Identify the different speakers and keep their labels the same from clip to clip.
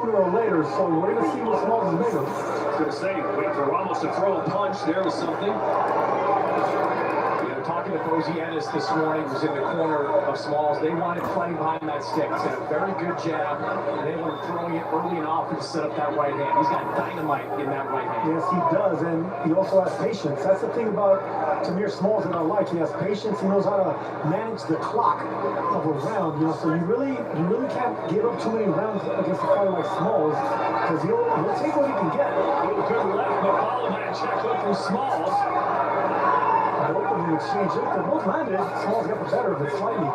Speaker 1: sooner or later, so we're going to see what Smalls is made of.
Speaker 2: I was going to say, wait for Ramos to throw a punch. There was something.
Speaker 3: Talking to Posienis this morning, who's in the corner of Smalls. They wanted playing behind that stick. He's got a very good jab, and they were throwing it early and often to set up that right hand. He's got dynamite in that right hand.
Speaker 1: Yes, he does, and he also has patience. That's the thing about Tamir Smalls that I like. He has patience. He knows how to manage the clock of a round. So you really can't give up too many rounds against a fighter like Smalls, because he'll take what he can get.
Speaker 2: Good left, but follow that check hook from Smalls.
Speaker 1: Both of them exchanged it. They both landed. Smalls got the better of it slightly.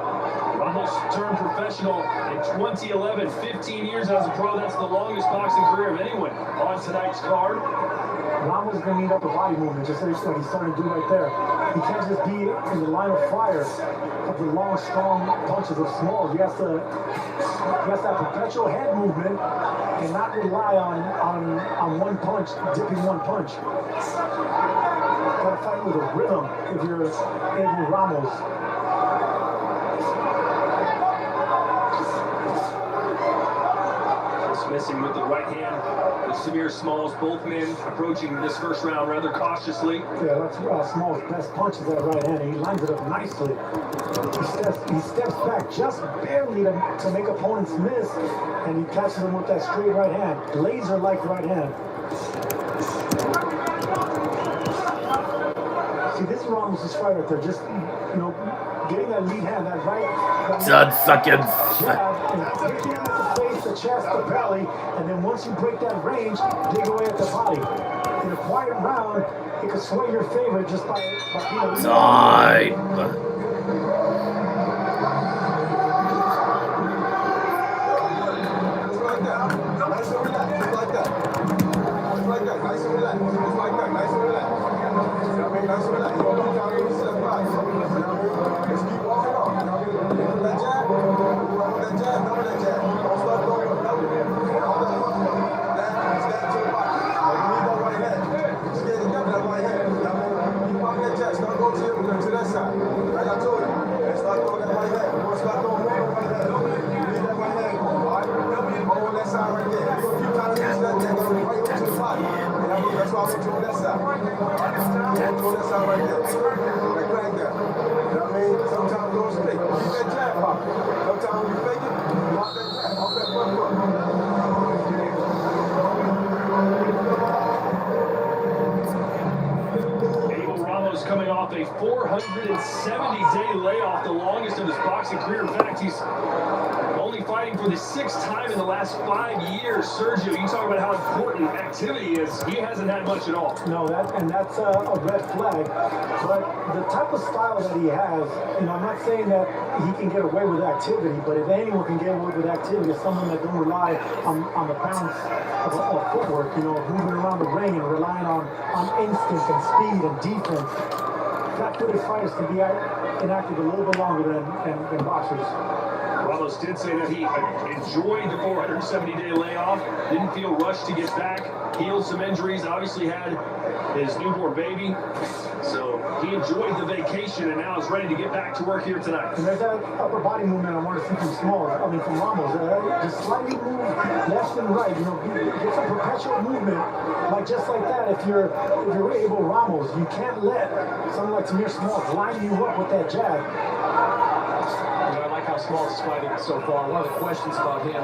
Speaker 2: Ramos turned professional in 2011. 15 years as a pro. That's the longest boxing career of anyone on tonight's card.
Speaker 1: Ramos is going to need upper body movement, just like he's starting to do right there. He can't just be in the line of fire of the long, strong punches of Smalls. He has to have perpetual head movement and not rely on one punch, dipping one punch. Gotta fight with a rhythm if you're Abel Ramos.
Speaker 2: Just missing with the right hand. With Tamir Smalls, both men approaching this first round rather cautiously.
Speaker 1: Yeah, that's Smalls' best punch is that right hand. He lines it up nicely. He steps back just barely to make opponents miss, and he catches them with that straight right hand. Laser-like right hand. See, this is Ramos' fight right there. Just, getting that lead hand, that right...
Speaker 4: 10 seconds.
Speaker 1: Jab, and picking him at the face, the chest, the belly, and then once you break that range, dig away at the body. In a quiet round, it could sway your favor just by
Speaker 4: Time.
Speaker 2: Coming off a 470-day layoff, the longest of his boxing career. In fact, he's only fighting for the 6th time in the last 5 years. Sergio, you talk about how important activity is. He hasn't had much at all.
Speaker 1: No, that's a red flag. But the type of style that he has, I'm not saying that he can get away with activity, but if anyone can get away with activity, it's someone that don't rely on the bounce of footwork, moving around the ring and relying on instinct and speed and defense. Flat-footed fighters can be inactive a little bit longer than boxers.
Speaker 2: Ramos did say that he enjoyed the 470-day layoff, didn't feel rushed to get back, healed some injuries, obviously had his newborn baby, so he enjoyed the vacation and now is ready to get back to work here tonight.
Speaker 1: And there's that upper body movement I want to see from Ramos. Just slightly move left and right, get some perpetual movement, just like that. If you're Abel Ramos, you can't let someone like Tamir Smalls line you up with that jab.
Speaker 3: I like how Smalls is fighting so far. One of the questions about him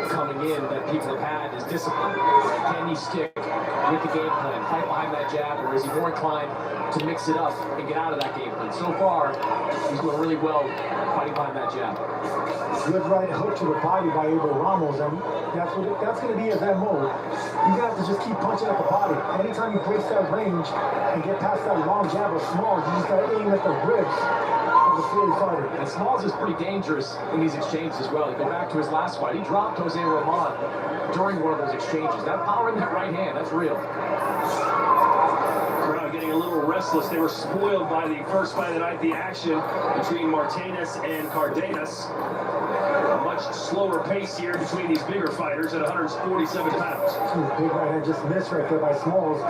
Speaker 3: coming in that people have had is discipline. Can he stick with the game plan, fight behind that jab, or is he more inclined to mix it up and get out of that game plan? So far, he's doing really well fighting behind that jab.
Speaker 1: Good right hook to the body by Abel Ramos, and that's going to be his MO. You're going to have to just keep punching at the body. Anytime he breaks that range and get past that long jab of Smalls, you just got to aim at the ribs of the Philly fighter.
Speaker 3: And Smalls is pretty dangerous in these exchanges as well. You go back to his last fight, he dropped Jose Roman during one of those exchanges. That power in that right hand, that's real.
Speaker 2: Crowd getting a little restless. They were spoiled by the first fight of the night, the action between Martinez and Cardenas. A much slower pace here between these bigger fighters at 147 pounds.
Speaker 1: Big right hand just missed right there by Smalls.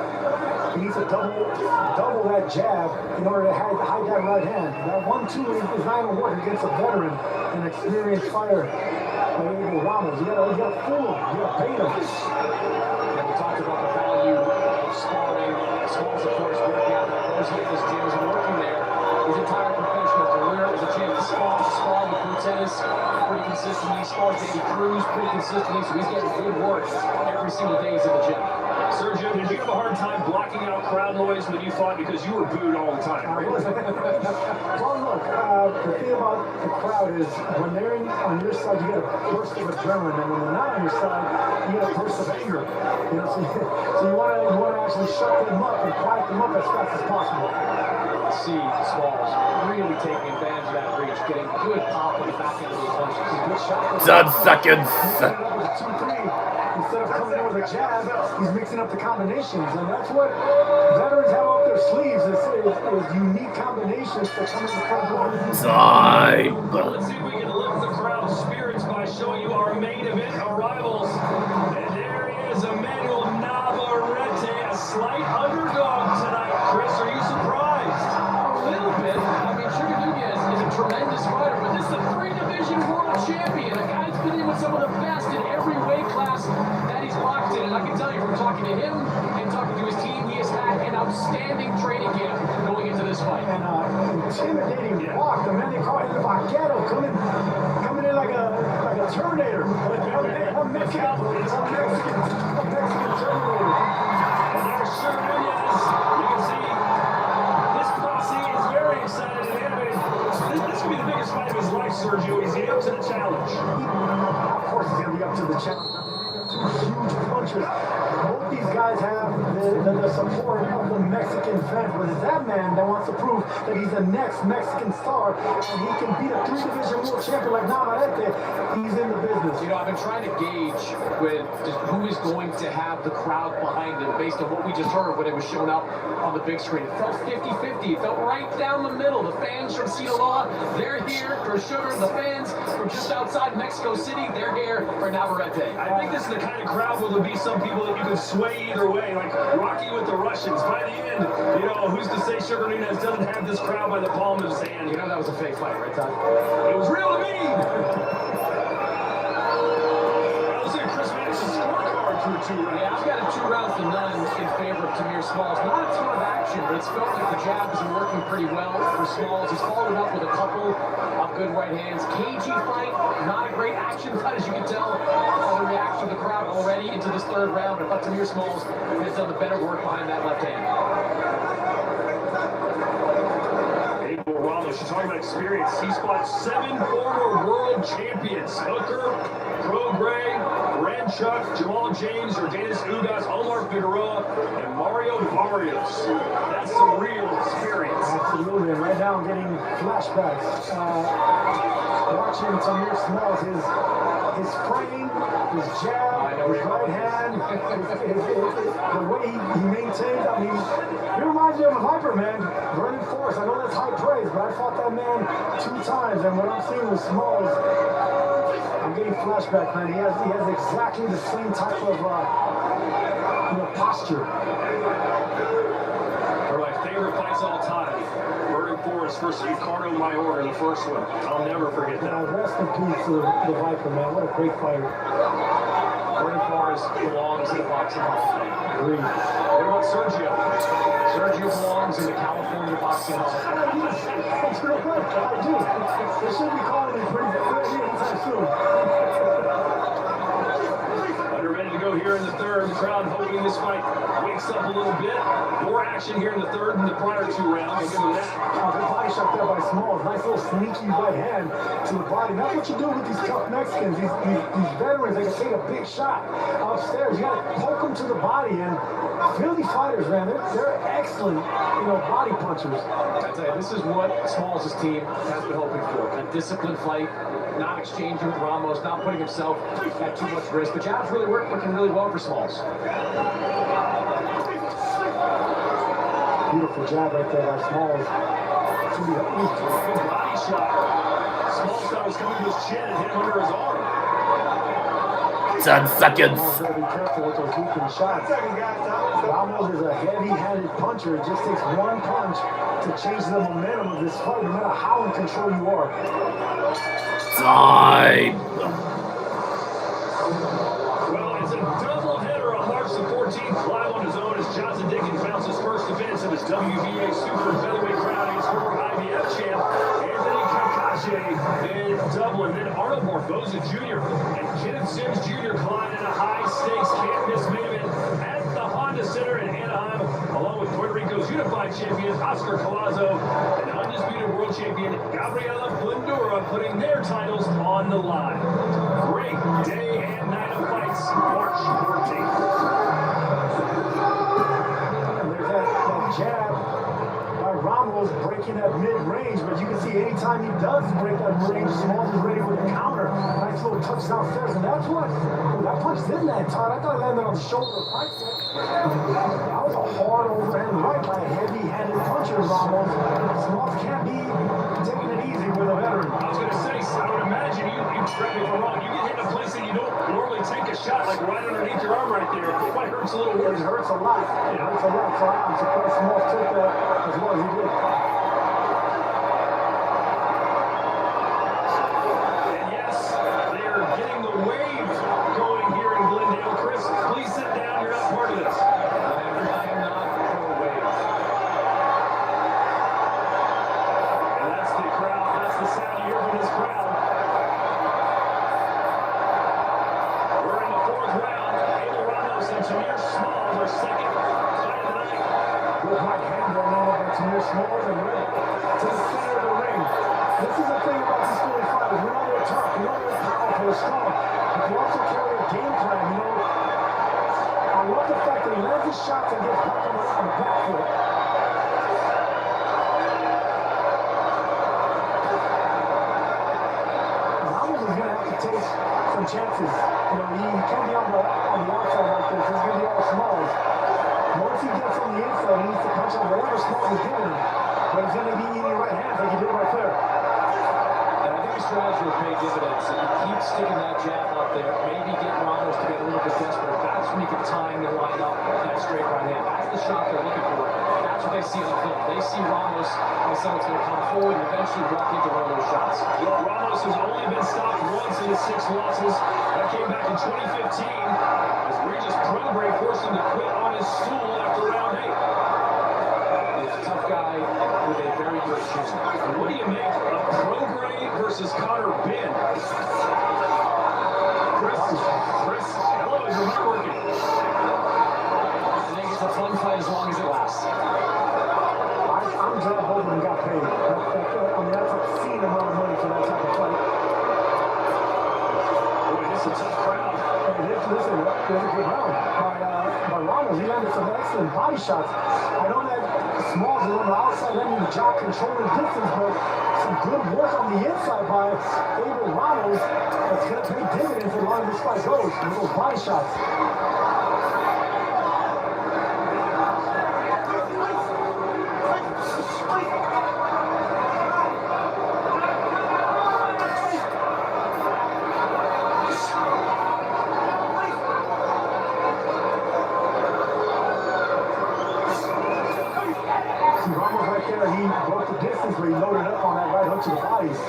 Speaker 1: He needs to double that jab in order to hide that right hand. That 1-2 is not going to work against a veteran, an experienced fighter Abel Ramos. You gotta fool him. You gotta bait him.
Speaker 3: And we talked about the value of sparring. Smalls, of course, working out that Rosie's gym is working there. His entire professional career is a chance to spar with Putenis pretty consistently. He spars Danny Cruz pretty consistently, so he's getting good work every single day he's in the gym.
Speaker 2: Sergio, did you have a hard time blocking out crowd noise when you fought because you were booed all the time?
Speaker 1: Well, look, the thing about the crowd is when they're on your side, you get a burst of adrenaline, and when they're not on your side, you get a burst of anger. You know, so you want to actually shut them up and quiet them up as fast as possible.
Speaker 3: See Smalls really taking advantage of that reach, getting good pop on the back end of those punches.
Speaker 1: Good shot.
Speaker 4: 10 seconds.
Speaker 1: 2-3. Instead of coming in with a jab, he's mixing up the combinations, and that's what veterans have up their sleeves is unique combinations that come in the front door.
Speaker 4: Time.
Speaker 2: Well, let's see if we can lift the crowd's spirits by showing you our main event arrivals. And there he is, Emmanuel Navarrete, a slight underdog tonight. Chris, are you surprised?
Speaker 3: A little bit. I mean, Sugar Nunez is a tremendous fighter, but this is a 3-division world champion. A guy that's been in with some of the best in every weight class that he's boxed in. And I can tell you from talking to him and talking to his team, he has had an outstanding training camp going into this fight.
Speaker 1: And intimidating walk. The man they call him the Vaquero, coming in like a Terminator. A Mexican Terminator.
Speaker 2: And there's Sugar Nunez. You can see this posse is very excited and animated. This could be the biggest fight of his life, Sergio. Is he up to the challenge?
Speaker 1: Of course he's going to be up to the challenge. Two huge punches. Both these guys have the support of the Mexican fans, but it's that man that wants to prove that he's the next Mexican star and he can beat a 3-division world champion like Navarrete. He's in the business.
Speaker 3: You know, I've been trying to gauge with just who is going to have the crowd behind him based on what we just heard when it was shown up on the big screen. It felt 50-50. It felt right down the middle. The fans from Sinaloa, they're here for Sugar. The fans from just outside Mexico City, they're here for Navarrete.
Speaker 2: I think this is the kind of crowd where there'll be some people that you can sway either way, like Rocky with the Russians. By the end, you know, who's to say Sugar Nunez doesn't have this crowd by the palm of his hand?
Speaker 3: You know that was a fake fight, right, Todd?
Speaker 2: It was real to me! Let's see Chris Madison's scorecard through 2 rounds.
Speaker 3: Yeah, I've got a 2 rounds to none in favor of Tamir Smalls. Not a ton of action, but it's felt like the jab has been working pretty well for Smalls. He's followed up with a couple of good right hands. Cagey fight, not a great action fight, as you can tell by the reaction of the crowd already into this 3rd round. But I thought Tamir Smalls has done the better work behind that left hand.
Speaker 2: Abel Ramos, you're talking about experience. He's fought 7 former world champions. Hooker, Prograis, Ranchuk, Jamal James, Jordanis Ugas, Omar Figueroa, and Mario Barrios. That's some real experience.
Speaker 1: Absolutely, and right now I'm getting flashbacks. Watching Tamir Smalls, his frame, his jab, his right hand, the way he maintains. I mean, he reminds me of a Viper, man. Vernon Forrest. I know that's high praise, but I fought that man 2 times, and what I'm seeing with Smalls, I'm getting flashback, man. He has exactly the same type of posture.
Speaker 2: One of my favorite fights all time. Vernon Forrest versus Ricardo Mayor in the first one. I'll never forget that.
Speaker 1: Rest in peace to the Viper, man. What a great fighter.
Speaker 3: Vernon Forrest belongs in the Boxing Hall of Fame.
Speaker 1: Agreed.
Speaker 2: What about Sergio?
Speaker 3: Sergio belongs in the California Boxing Hall of Fame.
Speaker 1: I do. They should be calling me pretty anytime soon.
Speaker 2: Under ready to go here in the 3rd. The crowd hoping this fight wakes up a little bit. More action here in the 3rd than the prior 2 rounds. I'll give them that.
Speaker 1: Good body shot there by Smalls. Nice little sneaky right hand to the body. That's what you do with these tough Mexicans. These veterans, they can take a big shot upstairs. You got to poke them to the body. And feel these fighters, man. They're excellent, body punchers.
Speaker 3: I tell you, this is what Smalls' team has been hoping for. A disciplined fight, not exchanging with Ramos, not putting himself at too much risk. The jabs really working really well for Smalls.
Speaker 1: Beautiful jab right there by Smalls.
Speaker 2: Good body shot. Smalls thought was coming to his chin and hit him under his arm.
Speaker 4: 10 seconds.
Speaker 1: Ramos got to be careful with those looping shots. Ramos is a heavy-handed puncher. It just takes one punch to change the momentum of this fight, no matter how in control you are.
Speaker 4: Time.
Speaker 2: doubleheader on March the 14th, live on his own as Johnson Dickens mounts his first defense of his WBA super featherweight crown against former IBF champ Anthony Kakashi in Dublin. Then Arnold Barboza Jr. and Kenneth Sims Jr. collide in a high-stakes can't-miss main event at the Honda Center in Anaheim, along with Puerto Rico's unified champion Oscar Collazo and undisputed world champion Gabriela Blandura putting their titles on the line. Great day and night of fights, March 14th.
Speaker 1: And there's that jab by Ramos breaking that mid-range, but you can see anytime he does break that mid-range, Smalls is ready with a counter. Nice little touch downstairs, and that's what that punch didn't land, Todd. I thought it landed on the shoulder of Price. That was a hard overhand right by a heavy-handed puncher, Ramos. Smalls can't be taking it easy with a veteran.
Speaker 2: I was going to say, I would imagine you correct me if I'm wrong, you get hit in a place that you don't normally take a shot, like right underneath your arm right there. It might hurts a little
Speaker 1: It
Speaker 2: worse.
Speaker 1: hurts a lot. It hurts a lot. So I'm surprised Smalls took that as well as he did.
Speaker 2: And yes, they are getting the wave going here in Glendale. Chris, please sit down. You're not part of this.
Speaker 3: I am not pro wave.
Speaker 2: And that's the crowd. That's the sound you hear from this crowd. We're in the fourth round. Abel Ramos and Tamir Smalls are second. Fight of the night.
Speaker 1: Good right hand there now by Tamir Smalls and right to the center of the ring. This is the thing about these Philly fighters. We know they're tough. We know they're powerful, they're strong. But they also carry a game plan, you know. I love the fact that he lands his shots and gets back on the back foot. Ramos is going to have to take some chances. You know, he can't be on the outside like this. He's going to be all Smalls. Once he gets on the inside, he needs to punch out whatever Smalls is giving him. But he's going to be eating right hands like he did right there.
Speaker 3: And I think his strategy will pay dividends. If he keeps sticking that jab up there, maybe get Ramos to get a little bit desperate. That's when he can time and line up that straight right hand. That's the shot they're looking for. That's what they see on film. They see Ramos as someone's going to come forward and eventually walk into one of those shots.
Speaker 2: Well, Ramos has only been stopped once in his 6 losses. That came back in 2015 as Regis Prograis forced him to quit on his stool after round 8.
Speaker 3: He's a tough guy with a very good chin.
Speaker 2: What do you make of Prograis versus Connor Ben? Chris, hello, is your mic working?
Speaker 3: I think it's a fun fight as long as it lasts.
Speaker 1: I'm glad both of them got paid. I mean, that's obscene amount of money for that type of fight.
Speaker 2: Boy, this is a tough crowd.
Speaker 1: And listen, there's a good round by Ramos. He landed some excellent body shots. I know that Smalls is on the outside, letting him jog, controlling distance, but some good work on the inside by Abel Ramos that's going to pay dividends as long as this fight goes with those body shots. Ramos right there, he broke the distance where he loaded up on that right hook to the bodies.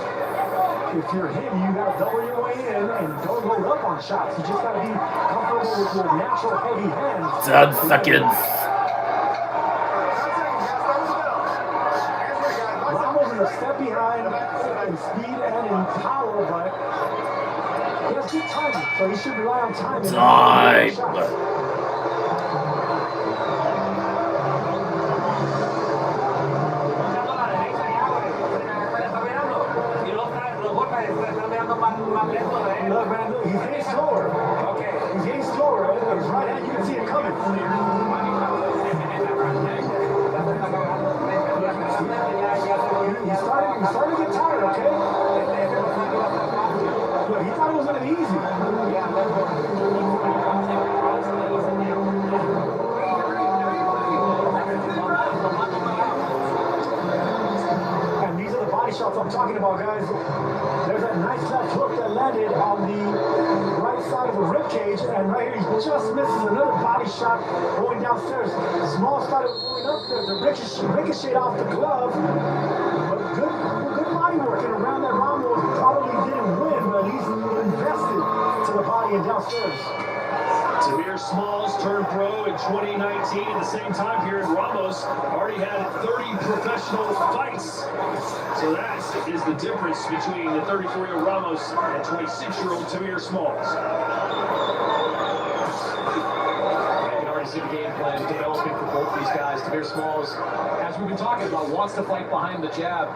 Speaker 1: If you're him, you got to double your way in and don't load up on shots. You just got to be comfortable with your natural heavy hands.
Speaker 4: 10 seconds.
Speaker 1: Ramos is a step behind in speed and in power, but he has good timing, so he should rely on timing.
Speaker 4: Time.
Speaker 1: Look, man, look, he's getting slower. Okay. He's getting slower. His right hand, you can see it coming. He's starting to get tired, okay? Look, he thought it was going to be easy. And these are the body shots I'm talking about, guys. There's that nice left hook that landed on the right side of the rib cage, and right here he just misses another body shot going downstairs. Small started going up there, the ricochet off the glove, but good body work, and around that Ramos probably didn't win, but he's invested to the body and downstairs.
Speaker 2: To Tamir Smalls turned pro in 2019. At the same time period, Ramos already had 30 professional fights. So that is the difference between the 34-year-old Ramos and 26-year-old Tamir Smalls.
Speaker 3: See the game plan developing for both these guys. Tamir Smalls, as we've been talking about, wants to fight behind the jab.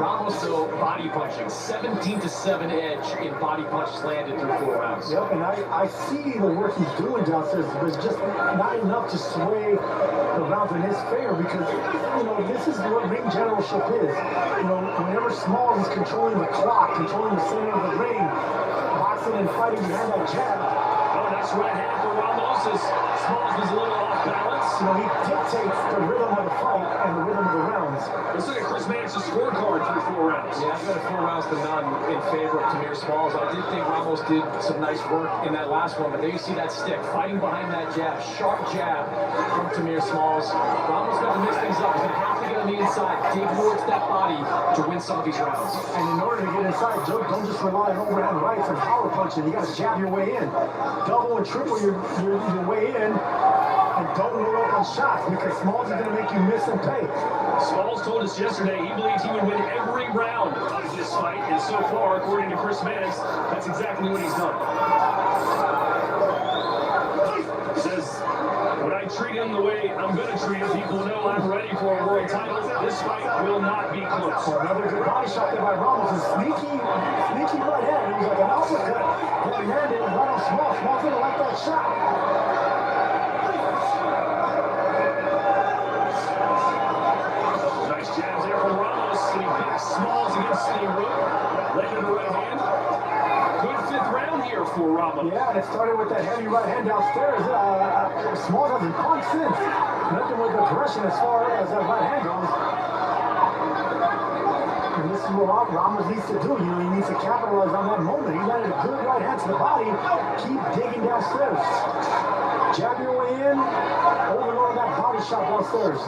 Speaker 3: Ramos, though, body punching. 17-7 edge in body punches landed through 4 rounds.
Speaker 1: Yep, and I see the work he's doing downstairs, but it's just not enough to sway the rounds in his favor because, this is what ring generalship is. Whenever Smalls is controlling the clock, controlling the center of the ring, boxing and fighting behind that jab.
Speaker 2: Oh, nice right hand for Ramos as Smalls was a little off balance.
Speaker 1: He dictates the rhythm of the fight and the rhythm of the rounds.
Speaker 2: Let's look at Chris Mannix's scorecard through 4 rounds.
Speaker 3: Yeah, I've got a 4 rounds to none in favor of Tamir Smalls. I did think Ramos did some nice work in that last one, but there you see that stick, fighting behind that jab, sharp jab from Tamir Smalls. Ramos got to mix things up. He's going to have to get on the inside, dig towards that body to win some of these rounds.
Speaker 1: And in order to get inside, Joe, don't just rely on overhand rights and power punching. You got to jab your way in. Double and triple your way in. And don't load up on shots because Smalls is going to make you miss and pay.
Speaker 2: Smalls told us yesterday he believed he would win every round of this fight, and so far, according to Chris Mannix, that's exactly what he's done. He says, when I treat him the way I'm going to treat him, people know I'm ready for a world title. This fight will not be close.
Speaker 1: So another good body shot there by Ramos. A sneaky right hand. It was like an uppercut that landed right on Smalls. Smalls didn't like that shot.
Speaker 2: Jabs there from Ramos, and he backs Smalls against the rope. Leg to the right hand. Good 5th round here for Ramos.
Speaker 1: Yeah, and it started with that heavy right hand downstairs. Smalls hasn't punched since. Nothing with aggression as far as that right hand goes. And this is what Ramos needs to do. He needs to capitalize on that moment. He landed a good right hand to the body. Keep digging downstairs. Jab your way in. Overload that body shot downstairs.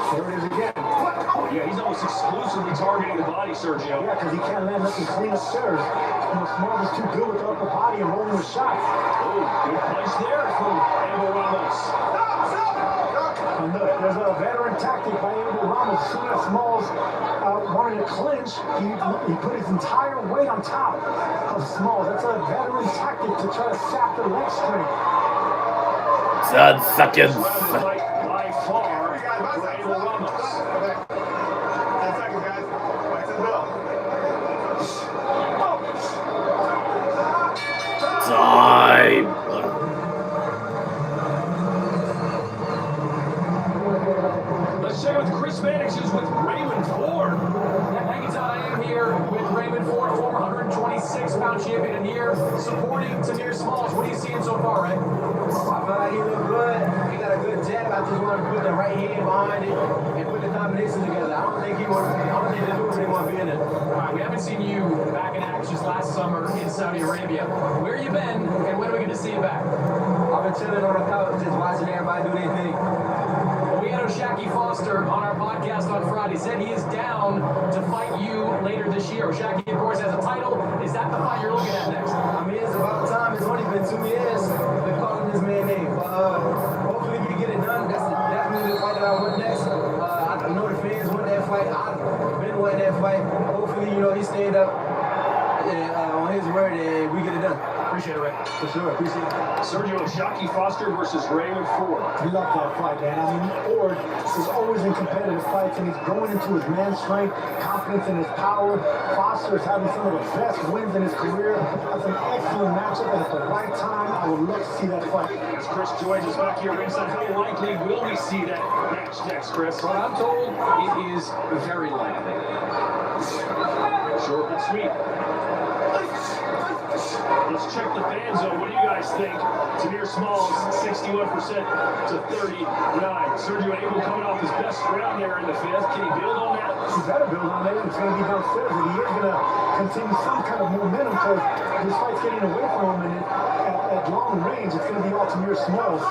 Speaker 1: There it is again.
Speaker 2: Yeah, he's almost exclusively targeting the body, Sergio.
Speaker 1: Yeah, because he can't land nothing clean upstairs. Smalls is too good with the upper body and rolling with shots.
Speaker 2: Oh, good punch there from Abel Ramos.
Speaker 1: And look, there's a veteran tactic by Abel Ramos. As soon as Smalls wanted to clinch, he put his entire weight on top of Smalls. That's a veteran tactic to try to sap the leg strength.
Speaker 4: 10 seconds.
Speaker 2: By far, for Abel Ramos.
Speaker 5: 10 seconds, guys. Back to the bell.
Speaker 4: Time.
Speaker 2: Let's check with Chris Mannix, who's with Raymond Ford.
Speaker 3: Yeah, thank you, Todd. I am here with Raymond Ford, former 126-pound champion, and here supporting Tamir Smalls. What are you seeing so far, Ray?
Speaker 6: I feel like he look good. He got a good jab. I just want to put the right hand behind it and put the combination together. I don't think the dude really want to be in it.
Speaker 3: All right, we haven't seen you back in action since last summer in Saudi Arabia. Where you been, and when are we going to see you back?
Speaker 6: I've been chilling on the couch, just watching everybody do their thing.
Speaker 3: Well, we had O'Shaquie Foster on our podcast on Friday. Said he is down to fight you later this year. O'Shaquie, of course, has a title. Is that the fight you're looking at next?
Speaker 6: I mean, it's about time. It's only been 2 years. Been calling this man name. Hopefully we can get it done. That's definitely the fight that I want next. I know the fans want that fight. I've been wanting that fight. Hopefully, he stayed up on his word and we get it done.
Speaker 3: Appreciate it, Ray.
Speaker 6: For sure. Appreciate it.
Speaker 2: Sergio O'Shaquie Foster versus Raymond Ford.
Speaker 1: We love that fight, man. I mean, Ford is always in competitive fights, and he's going into his man strength, confidence in his power. Foster is having some of the best wins in his career. That's an excellent matchup, and at the right time, I would love to see that fight.
Speaker 2: As Chris joins us back here ringside, how likely will we see that match next, Chris?
Speaker 3: Well, I'm told it is very likely.
Speaker 2: Short but sweet. Let's check the fan zone. What do you guys think? Tamir Smalls, 61% to 39. Sergio Abel coming off his best round there in the 5th. Can he build on that?
Speaker 1: He better build on it. It's going to be downstairs, and he is going to continue some kind of momentum because this fight's getting away from him, and at long range, it's going to be all Tamir Smalls.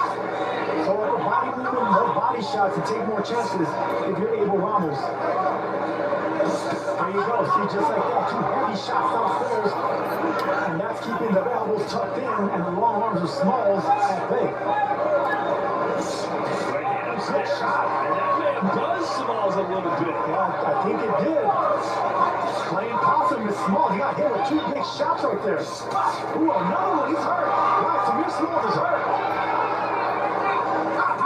Speaker 1: So upper body movement, more body shots, and take more chances if you're Abel Ramos. There you go. See, just like that, 2 heavy shots downstairs, and that's keeping the elbows tucked in and the long arms of Smalls at bay.
Speaker 2: Right hand good shot. And that man does Smalls a little bit.
Speaker 1: Yeah, I think it did. Playing possum is Smalls. He got hit with 2 big shots right there. Ooh, another one. He's hurt. Right, Tamir Smalls is hurt.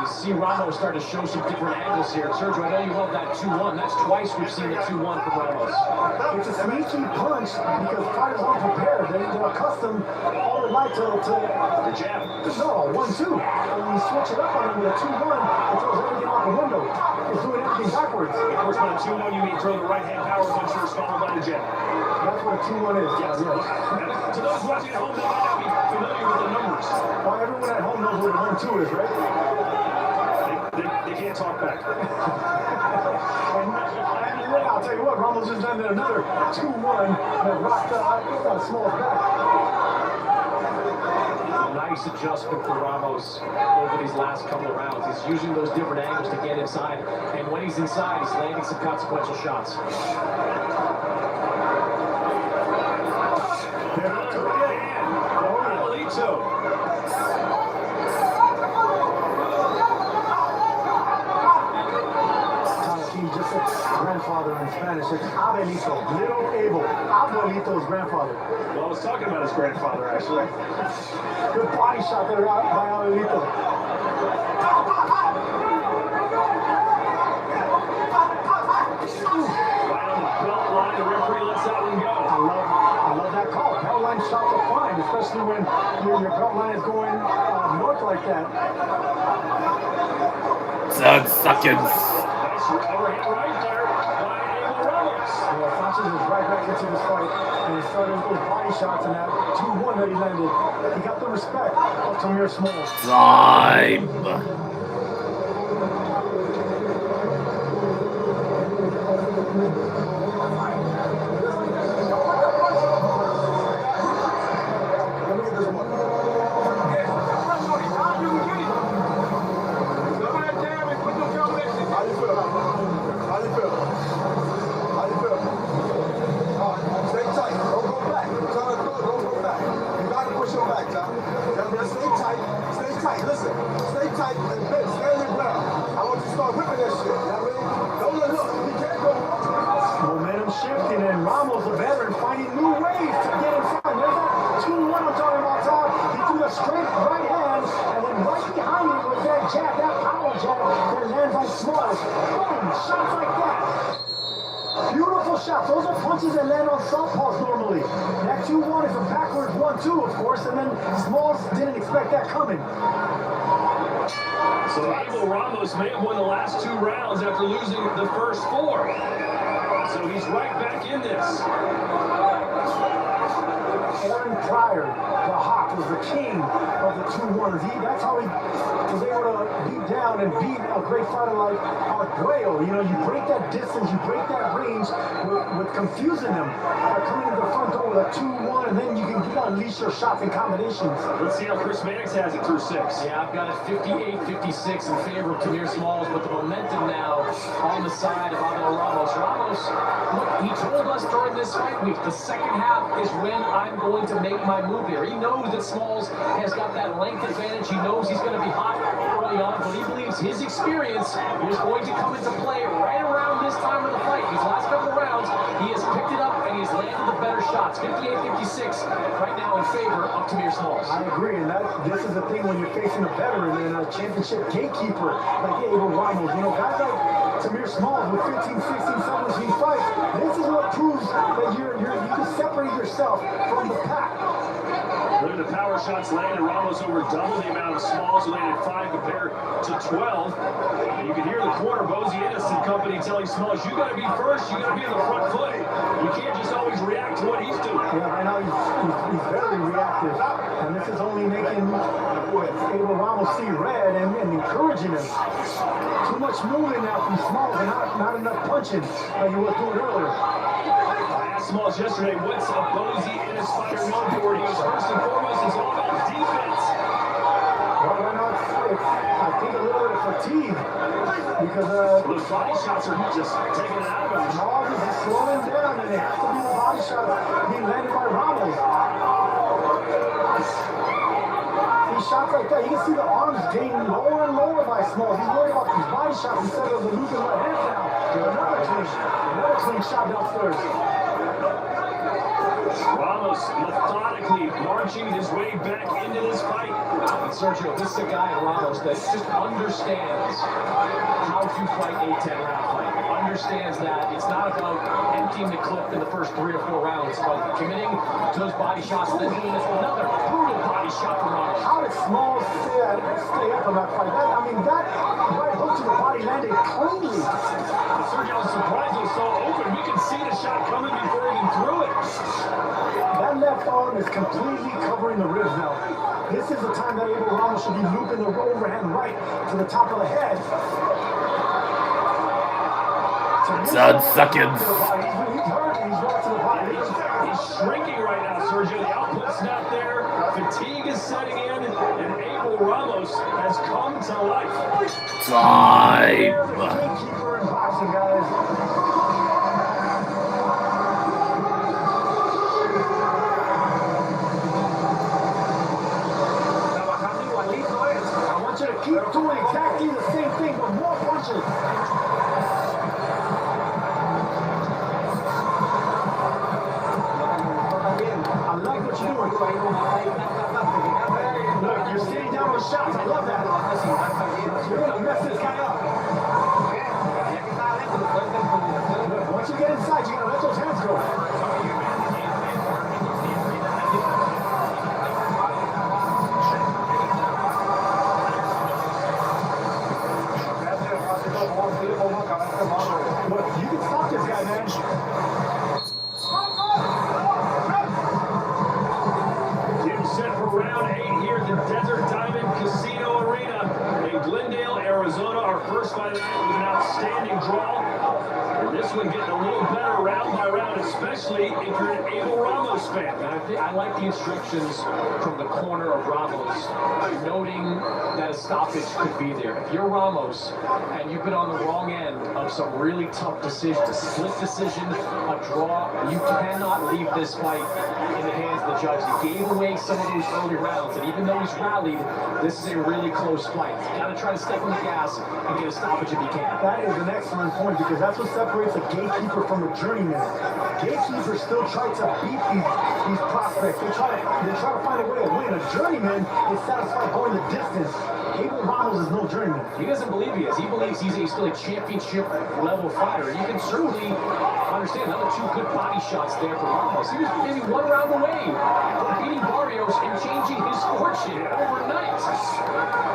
Speaker 3: You see Ramos start to show some different angles here. Sergio, I know you love that 2-1. That's twice we've seen the 2-1 from Ramos.
Speaker 1: It's a sneaky punch because fighters aren't prepared. They're accustomed all their life to
Speaker 2: The jab.
Speaker 1: no, 1-2. When you switch it up on him with a 2-1, it throws everything out the window. It's doing everything backwards.
Speaker 2: Of course, by the 2-1, you mean throw the right hand power punch first, followed by the jab.
Speaker 1: That's what a 2-1 is.
Speaker 2: Yes.
Speaker 1: Yeah.
Speaker 2: To those watching at home, they might not be familiar with the numbers.
Speaker 1: Well, everyone at home knows what a 1-2 is, right?
Speaker 2: They can't talk back.
Speaker 1: And I'll tell you what, Ramos just landed another 2-1 that rocked Smalls back.
Speaker 3: Nice adjustment for Ramos over these last couple of rounds. He's using those different angles to get inside. And when he's inside, he's landing some consequential shots.
Speaker 1: Just said grandfather in Spanish. It's Abelito, little Abel. Abuelito's grandfather.
Speaker 2: Well, I was talking about his grandfather, actually.
Speaker 1: Good body shot there by Abelito.
Speaker 2: Right on the belt line, the referee lets that one go.
Speaker 1: I love that call. Belt line shots are fine, especially when your belt line is going north like that.
Speaker 4: 10 seconds.
Speaker 2: Nice overhand right there by Abel Ramos.
Speaker 1: Yeah, Sanchez is right back into this fight, and he started with those body shots and that 2-1 that he landed. He got the respect of Tamir Smalls.
Speaker 4: Time. Momentum shifting, and Ramos, the veteran, finding new ways to get inside. There's that 2-1 I'm talking about, Tom. He threw a straight right hand, and then right behind it was that jab, that power jab that lands on Smalls. Boom! Shots like that. Beautiful shots. Those are punches that land on southpaws normally. That 2-1 is a backwards 1-2, of course, and then Smalls didn't expect that coming.
Speaker 2: So Abel Ramos may have won the last 2 rounds after losing the first 4. So he's right back in this.
Speaker 1: Aaron Pryor, the Hawk, was the king of the 2-1s. That's how he was able to beat down and beat a great fighter like Arguello. You know, you break that distance, you break that range with confusing them by coming to the front door with a 2-1, and then you can unleash your shots and combinations.
Speaker 2: Let's see how Chris Mannix has it through 6.
Speaker 3: Yeah, I've got it 58-56 in favor of Tamir Smalls, with the momentum now on the side of Abel Ramos. Ramos, look, he told us during this fight week, the second half is when I'm going to make my move here. He knows that Smalls has got that length advantage. He knows he's going to be hot early on, but he believes his experience is going to come into play right around this time of the fight. These last couple of rounds, he has picked it up and he's landed the better shots. 58-56 right now in favor of Tamir Smalls.
Speaker 1: I agree, and this is the thing when you're facing a veteran and a championship gatekeeper like Abel Ramos. You know, guys like Tamir Smalls with 15, 16, 17 fights, this is what proves that you can separate yourself from the pack.
Speaker 2: Look at the power shots landed. Ramos over double the amount of Smalls, who landed 5 compared to 12. And you can hear the corner, Bozy Ennis and company telling Smalls, you got to be first, you got to be in the front foot. You can't just always react to what he's doing.
Speaker 1: Yeah, right now he's very reactive, and this is only making Abel Ramos see red and encouraging him. Too much moving now from Smalls and not enough punching like he was doing earlier.
Speaker 2: I asked Smalls yesterday, what's a Bozy Ennis fighter known for? He was first and foremost, it's all about defense.
Speaker 1: Well, right now it's I think a little bit of fatigue. Because
Speaker 2: Those body shots are just taking it out of him.
Speaker 1: Smalls is slowing down, and it has to be the body shot being landed by Ramos. These shots like that, you can see the arms getting lower and lower by Smalls. He's worried about these body shots instead of the looping right hands now. Another clean shot downstairs.
Speaker 2: Ramos methodically marching his way back into this fight.
Speaker 3: And Sergio, this is a guy in Ramos that just understands how to fight a 10-round fight. Understands that it's not about emptying the clip in the first 3 or 4 rounds, but committing to those body shots and then doing another brutal body shot from Ramos.
Speaker 1: How did Smalls stay up on that fight? That right hook to the body landed cleanly.
Speaker 2: Sergio was surprised it was so open. We could see the shot coming before he even threw it.
Speaker 1: That left arm is completely covering the ribs now. This is the time that Abel Ramos should be looping the overhand right to the top of the head.
Speaker 7: 10 seconds.
Speaker 1: He's hurt and he's brought to the body.
Speaker 2: He's shrinking right now, Sergio. The output's not there. Fatigue is setting in, and Abel Ramos has come to life.
Speaker 7: Time.
Speaker 1: Gatekeeper in boxing, guys. I want you to keep doing exactly the same thing, but more punches. I like what you're doing. Look, you're staying down with shots. I love that. You're going to mess this guy up. Look, once you get inside, you got to let those hands go. Look, you can stop this guy, man.
Speaker 2: Getting set for round 8 here at the Desert Diamond Casino Arena in Glendale, Arizona. Our first fight of the night was an outstanding draw. And this one getting a little better round by round, especially if you're an Abel Ramos fan.
Speaker 3: And I like the instructions from the corner of Ramos, noting that a stoppage could be there. If you're Ramos and you've been on the wrong end of some really tough decisions, a split decision, a draw, you cannot leave this fight in the hands of the judge. He gave away some of those early rounds, and even though he's rallied, this is a really close fight. You got to try to step on the gas and get a stoppage if you can.
Speaker 1: That is an excellent point because that's what separates a gatekeeper from a journeyman. Gatekeepers still try to beat these prospects. They try to find a way to win. A journeyman is satisfied going the distance. Abel Ramos is no journeyman.
Speaker 3: He doesn't believe he is. He believes he's still a championship level fighter. And you can certainly understand another 2 good body shots there for Ramos. He was maybe 1 round away from beating Barrios and changing his fortune overnight.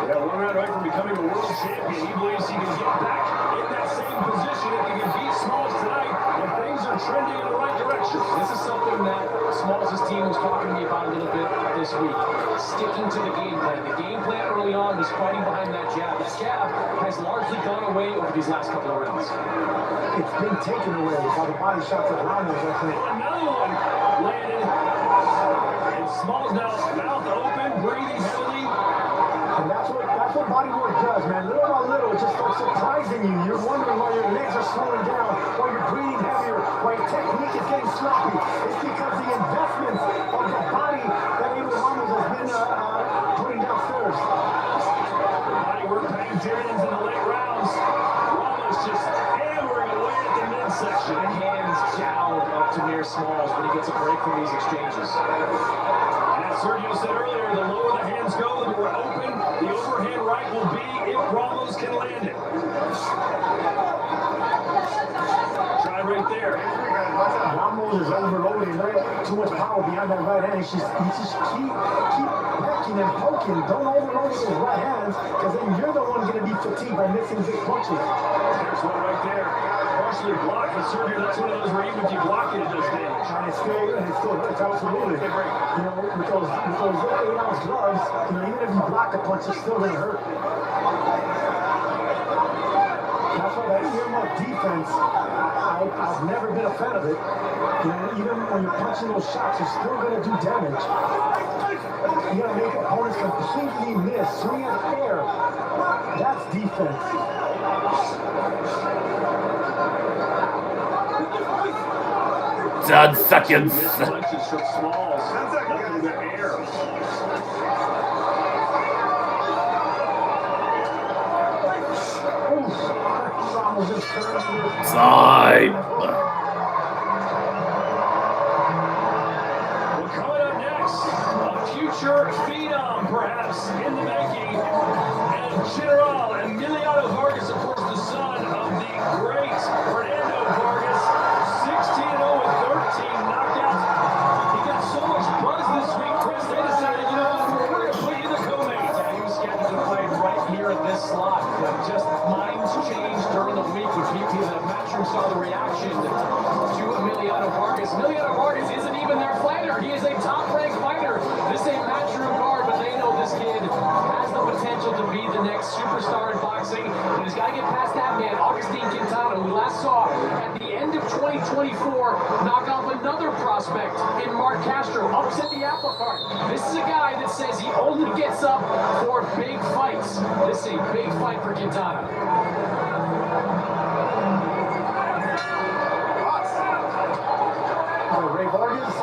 Speaker 2: Yeah, 1 round away from becoming a world champion. He believes he can get back in that same position if he can beat Smalls tonight, and things are trending in the right direction.
Speaker 3: This is something that Smalls' team was talking to me about a little bit this week. Sticking to the game plan. The game plan early on was fighting behind that jab. That jab has largely gone away over these last couple of rounds.
Speaker 1: It's been taken away by the body shots of Ramos, I think.
Speaker 2: Another one landed, and Smalls now mouth open, breathing heavily.
Speaker 1: And that's what body work does, man. Little by little, it just starts surprising you. You're wondering why your legs are slowing down, why you're breathing heavier, why your technique is getting sloppy. It's because the investments of the body that Abel Ramos has been putting downstairs.
Speaker 2: Body work paying dividends in the late rounds. Ramos just hammering away at the midsection.
Speaker 3: Hands down up to near Smalls when he gets a break from these exchanges.
Speaker 2: And as Sergio said earlier, the lower the hands go, the more open the overhand right will be if Ramos can land it. Try right there.
Speaker 1: Ramos is overloading, right? Too much power behind that right hand. He just keep pecking and poking. Don't overload with those right hands, because then you're the one going to be fatigued by missing big punches.
Speaker 2: There's one right there. Partially blocked, but Sergio, that's one of those where even if you block it, it does damage.
Speaker 1: And it's still hurts, absolutely. You know, with those 8-ounce gloves, you know, even if you block the punch, it's still going to hurt. That's why that earmark defense, I've never been a fan of it. You know, even when you're punching those shots, you're still going to do damage. You got to make opponents completely miss, swing at air. That's defense.
Speaker 7: 10 seconds.
Speaker 2: Misdirections from Smalls.
Speaker 5: 10 seconds,
Speaker 2: Up in the air.
Speaker 1: Ramos just turned this.
Speaker 7: Time.
Speaker 2: Well, coming up next, a future phenom, perhaps, in the making. And General Emiliano Vargas, of course, the son of the great Fernando Vargas, 16-0 with 13 knockouts. He got so much buzz this week, Chris, they decided, you know what, we're going to put you in the co-main.
Speaker 3: Yeah, he was scheduled to fight right here in this slot, but just minds changed during the week with VP. The matchroom saw the reaction to Emiliano Vargas. Emiliano Vargas isn't even their fighter. He is a top-ranked fighter. This ain't matchroom guard, but they know this kid has the potential to be the next superstar in boxing. But he's got to get past that man, Augustine Quintana, who we last saw at the end of 2024 knock off another prospect in Mark Castro, upset the apple cart. This is a guy that says he only gets up for big fights. This is a big fight for Quintana.
Speaker 1: Ray Vargas,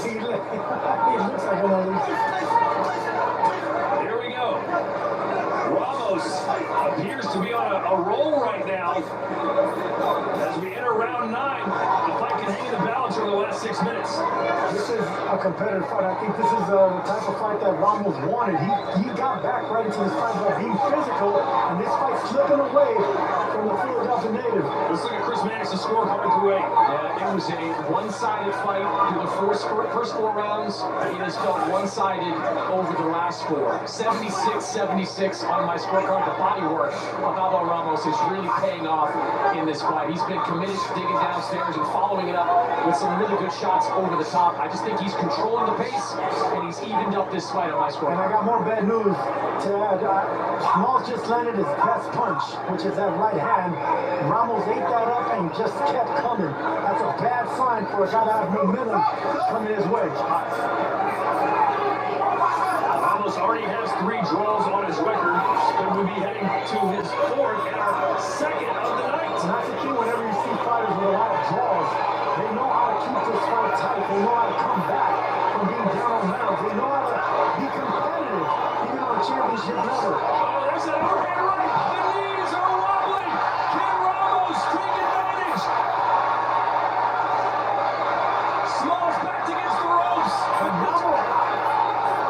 Speaker 1: he looks like one of these.
Speaker 2: Here we go. Ramos appears to be on a roll right now. As we enter round 9, the fight can hang in the balance over the last 6 minutes.
Speaker 1: This is a competitive fight. I think this is the type of fight that Ramos wanted. He got back right into this fight by being physical, and this fight slipping away from the Philadelphia native.
Speaker 2: Let's look at Chris Mannix's scorecard through 8.
Speaker 3: Yeah, it was a one-sided fight through the first 4 rounds. It has felt one-sided over the last 4. 76-76 on my scorecard. The body work of Alvaro Ramos is really paying off in this fight. He's been committed to digging downstairs and following it up with some really good shots over the top. I just think he's controlling the pace, and he's evened up this fight on my
Speaker 1: And I
Speaker 3: scorecard.
Speaker 1: got more bad news to add. Smalls just landed his best punch, which is that right hand. Ramos ate that up and just kept coming. That's a bad sign for a guy that has momentum coming his way.
Speaker 2: Ramos already has 3 draws on his record, and we'll be heading to his 4th and our 2nd of the night.
Speaker 1: And that's the key whenever you see fighters with a lot of draws. They know how to keep this fight tight. They know how to come back from being down on rounds. They know how to be competitive, even on a championship level.
Speaker 2: Oh, there's an overhand right. The knees are wobbly. Can Ramos take advantage? Smalls backed against the ropes.
Speaker 1: And Ramos,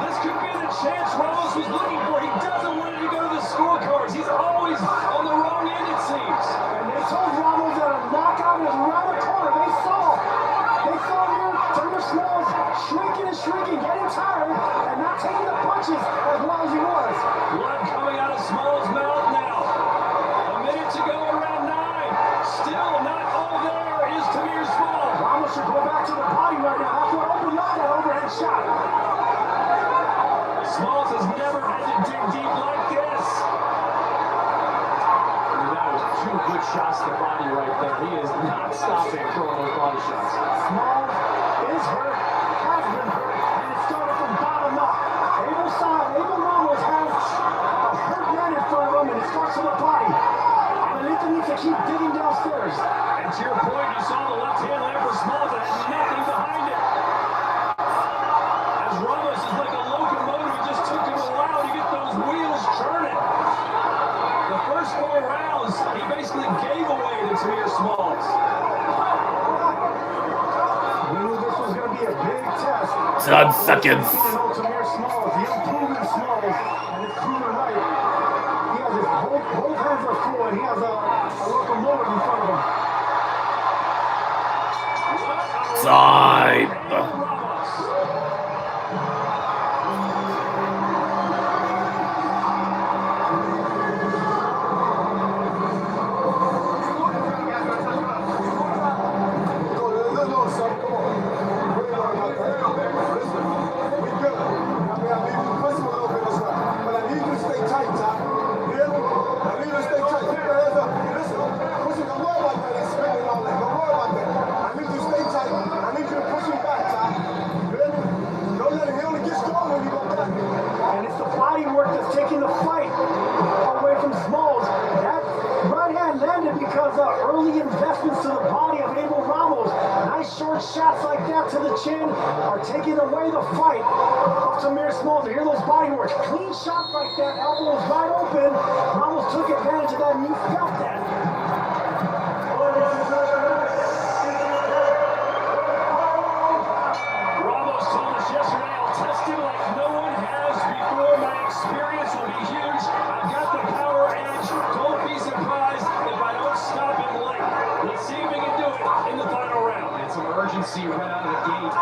Speaker 2: This could be the chance Ramos was looking for. He doesn't want it to go to the scorecards. He's always on the wrong end, it seems.
Speaker 1: and they told Ramos that a knockout is around the corner. They saw Turner Smalls shrinking, getting tired, and not taking the punches as well as he was.
Speaker 2: Blood coming out of Smalls' mouth now. A minute to go in round 9. Still not all there is Tamir Smalls.
Speaker 1: Ramos should go back to the body right now. That's what opened up that overhead shot.
Speaker 2: Smalls has never had to dig deep like this.
Speaker 3: I mean, that was 2 good shots to the body right there. He is not stopping throwing those body shots.
Speaker 1: Smalls is hurt, has been hurt, and it started from bottom up. Abel Ramos has a hurt man in front of him, and it starts from the body. Amelita needs to keep digging downstairs.
Speaker 2: And to your point, you saw the left hand land for Smalls that had nothing behind it. As Ramos is like a locomotive, he just took him a while to get those wheels churning. The first 4 rounds, he basically gave away to Tamir Smalls.
Speaker 1: We knew this was going to be a big test.
Speaker 7: 10 seconds.
Speaker 1: Tamir Smalls, the unproven Smalls, and it's proven right. He has his both hands are full, and he has a locomotive in front of him.
Speaker 7: Time.
Speaker 2: Ramos.
Speaker 5: I need you to stay tight. I need you
Speaker 1: nice short shots like that to the chin are taking away the fight of Tamir Smalls. Hear those body works. Clean shots like that, elbow was wide open. Ramos took advantage of that and you felt that.
Speaker 2: Ramos told us yesterday, I'll test him like no one has before. My experience will be huge. I've got the power edge. Don't be surprised if I don't stop him late. Let's see if we can do it in the final round.
Speaker 3: And some urgency right out of the gate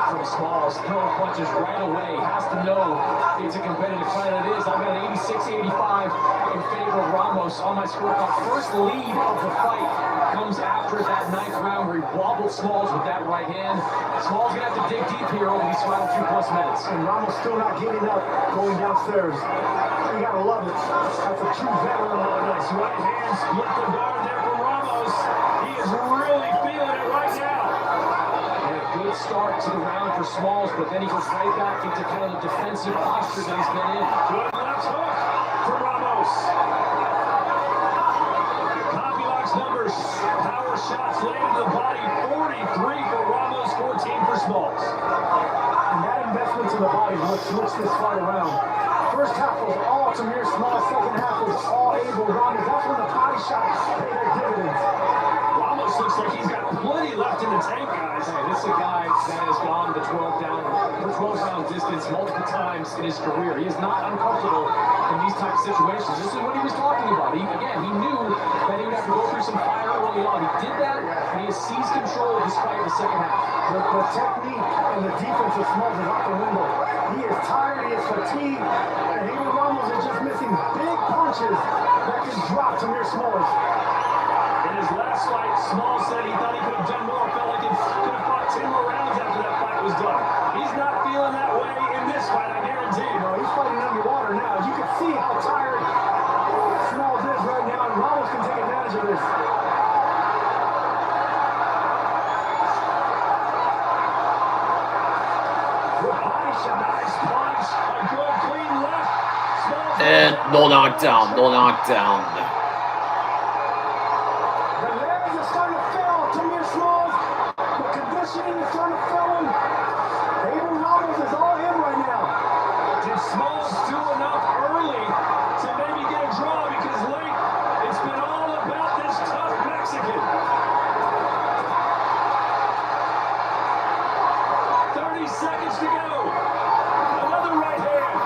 Speaker 3: from Smalls. Throwing punches right away. Has to know it's a competitive fight. It is. I've got an 86-85 in favor of Ramos on my scorecard. First lead of the fight comes after that 9th round where he wobbled Smalls with that right hand. Smalls gonna have to dig deep here over these final 2+ minutes.
Speaker 1: And Ramos still not getting up, going downstairs. You gotta love it. That's a true veteran.
Speaker 2: Nice right hand, split the guard there from Ramos. He is really feeling it right now.
Speaker 3: And a good start to the round for Smalls, but then he goes right back into kind of the defensive posture that he's been in.
Speaker 2: Good left hook for Ramos. Copy locks numbers. Power shots laid to the body. 43 for Ramos, 14 for Smalls.
Speaker 1: And that investment to the body will switch this fight around. First half was all Tamir Smalls, second half was all Abel Ramos. That's when the body shots pay their dividends.
Speaker 2: Ramos looks like he's got plenty left in the tank, guys.
Speaker 3: Hey, this is a guy that has gone the 12-round distance multiple times in his career. He is not uncomfortable in these type of situations. This is what he was talking about. He knew that he would have to go through some fire early on. He did that, and he has seized control of this fight in the second half.
Speaker 1: The technique and the defense of Smalls is out the window. He is tired, he is fatigued, and Abel Ramos is just missing big punches that can drop Tamir Smalls.
Speaker 2: In his last fight, Smalls said he thought he could have done more. Felt like he could have fought 10 more rounds after that fight was done. He's not feeling that way in this fight, I guarantee you.
Speaker 1: No, he's fighting underwater now. You can see how tired Smalls is right now, and Ramos can take advantage of this.
Speaker 2: Nice punch, a good clean left. Smalls
Speaker 7: And no knockdown, no knockdown.
Speaker 1: The legs are starting to fail Tamir Smalls. The conditioning is starting to fail him. Abel Ramos is all in right now.
Speaker 2: Did Smalls do enough early to maybe get a draw? Because late, it's been all about this tough Mexican. 30 seconds to go. Another right hand.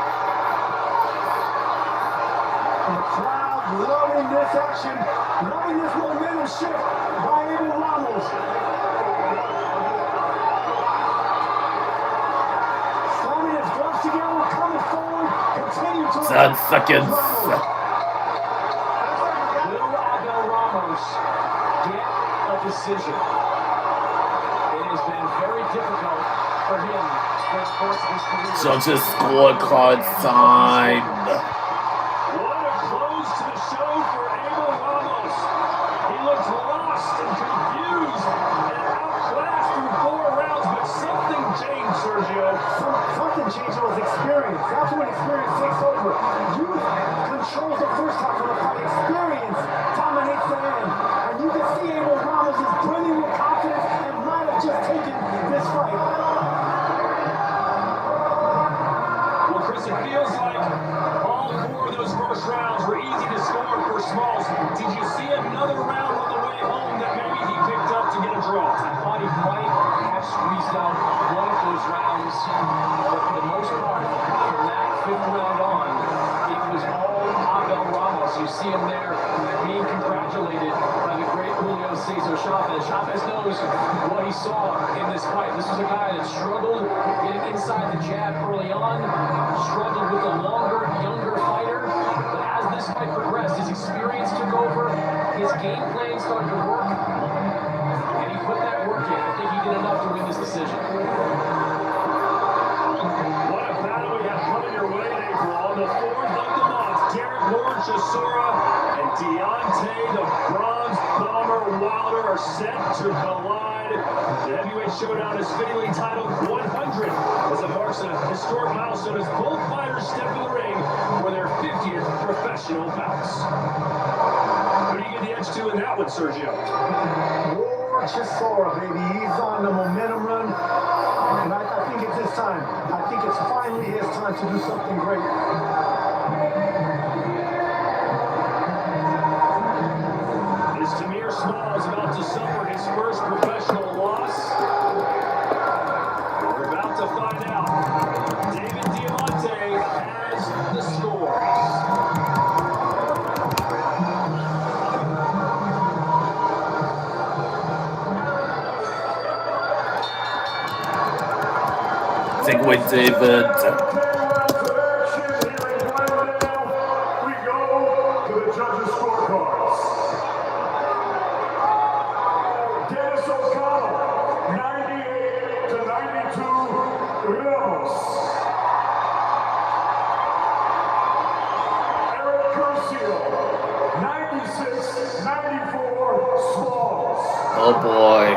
Speaker 1: The crowd loving this action, loving this momentum shift by Abel Ramos. Slamming his gloves together, coming forward, continue to
Speaker 7: 10 seconds.
Speaker 3: Will Abel Ramos get a decision? It has been very difficult for him for the course of his career.
Speaker 7: Judges scorecard time.
Speaker 2: What a close to the show for Abel Ramos. He looked lost and confused and outclassed through 4 rounds, but something changed, Sergio.
Speaker 1: Something changed with experience. That's when experience takes over. Youth controls the first half of the fight. Experience dominates the end. And you can see Abel Ramos is brimming with confidence and might have just taken this fight.
Speaker 2: Well, Chris, it feels like all 4 of those first rounds were easy to score for Smalls. Did you see another round on the way home that maybe he picked up to get a draw?
Speaker 3: I thought he might have squeezed out one of those rounds, but for the most part, from that 5th round on, it was all Abel Ramos. You see him there being congratulated by the great Julio Cesar Chavez. Chavez knows what he saw in this fight. This was a guy that struggled getting inside the jab early on, struggled with a longer, younger fighter, but as this fight progressed, his experience took over, his game plan started to work, and he put that work in. I think he did enough to win this decision.
Speaker 2: What a battle we have coming your way in April. On the 4th of the month, Derek Lord Chisora and Deontay the Bronze Bomber Wilder are set to collide. The heavyweight showdown is fittingly titled 100 as it marks a historic milestone as both fighters step in the ring for their 50th professional bouts. Who do you give the edge to in that one, Sergio?
Speaker 1: War Chisora, baby. He's on the momentum run. And I think it's his time. I think it's finally his time to do something great.
Speaker 2: Is Tamir Smalls about to suffer his first professional loss? We're about to find out. David Diamante has the scores.
Speaker 7: Take away David.
Speaker 5: We go to the judges' scorecards. Dennis O'Connell, 98 to 92 Ramos. Eric Curcio, 96-94 Smalls.
Speaker 7: Oh boy.